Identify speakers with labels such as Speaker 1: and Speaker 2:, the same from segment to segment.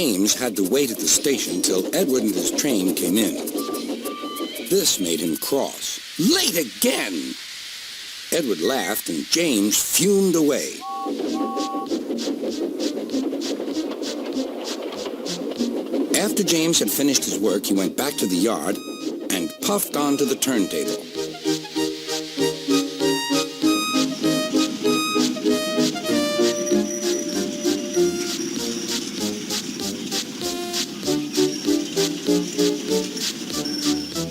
Speaker 1: James had to wait at the station till Edward and his train came in. This made him cross. Late again! Edward laughed and James fumed away. After James had finished his work, he went back to the yard and puffed onto the turntable.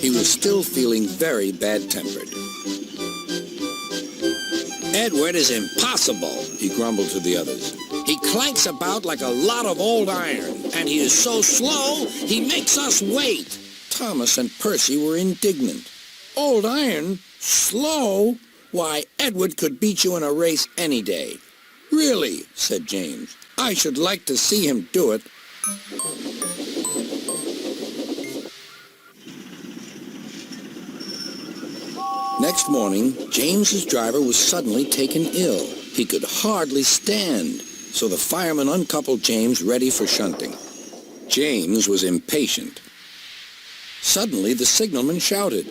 Speaker 1: He was still feeling very bad-tempered.
Speaker 2: Edward is impossible,
Speaker 1: he grumbled to the others.
Speaker 2: He clanks about like a lot of old iron, and he is so slow, he makes us wait.
Speaker 1: Thomas and Percy were indignant. Old iron? Slow? Why, Edward could beat you in a race any day. Really, said James. I should like to see him do it. Next morning, James's driver was suddenly taken ill. He could hardly stand, so the fireman uncoupled James ready for shunting. James was impatient. Suddenly, the signalman shouted.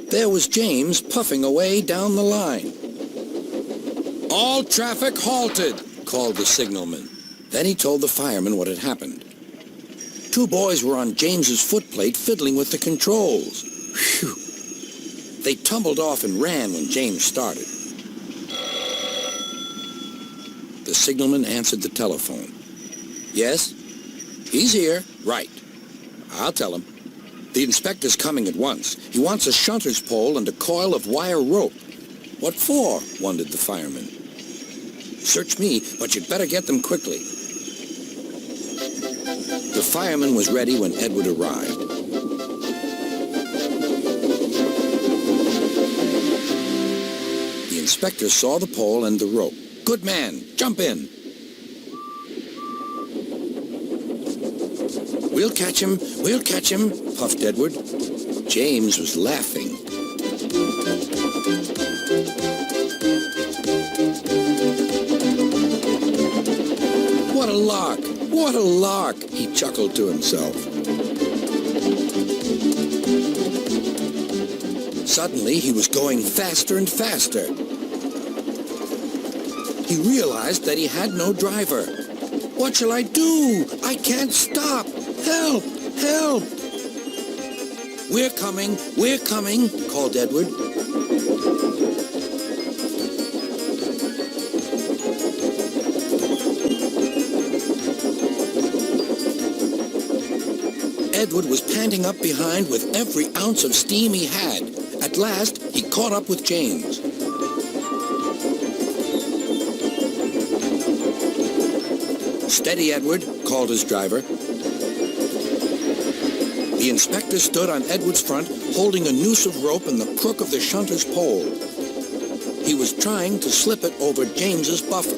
Speaker 1: There was James puffing away down the line. All traffic halted, called the signalman. Then he told the fireman what had happened. 2 boys were on James's footplate fiddling with the controls. Phew! They tumbled off and ran when James started. The signalman answered the telephone. Yes? He's here. Right. I'll tell him. The inspector's coming at once. He wants a shunter's pole and a coil of wire rope. What for? Wondered the fireman. Search me, but you'd better get them quickly. The fireman was ready when Edward arrived. The inspector saw the pole and the rope. Good man, jump in. We'll catch him, puffed Edward. James was laughing. What a lark, he chuckled to himself. Suddenly, he was going faster and faster. He realized that he had no driver. What shall I do? I can't stop. Help! Help! We're coming, called Edward. Edward was panting up behind with every ounce of steam he had. At last, he caught up with James. Steady, Edward, called his driver. The inspector stood on Edward's front, holding a noose of rope and the crook of the shunter's pole. He was trying to slip it over James's buffer.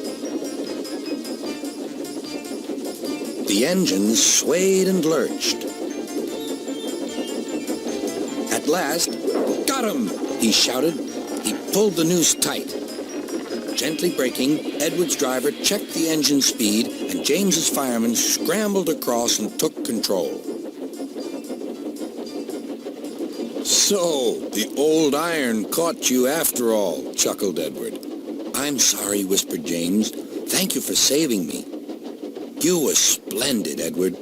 Speaker 1: The engines swayed and lurched. At last, got him, he shouted. He pulled the noose tight. Gently braking, Edward's driver checked the engine speed, and James's fireman scrambled across and took control. So, the old iron caught you after all, chuckled Edward. I'm sorry, whispered James. Thank you for saving me. You were splendid, Edward.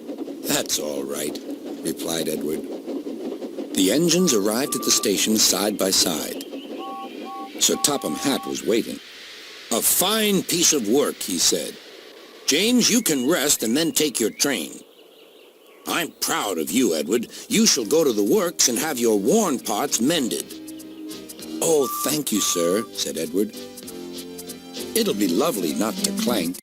Speaker 1: That's all right, replied Edward. The engines arrived at the station side by side. Sir Topham Hatt was waiting. A fine piece of work, he said. James, you can rest and then take your train. I'm proud of you, Edward. You shall go to the works and have your worn parts mended. Oh, thank you, sir, said Edward. It'll be lovely not to clank.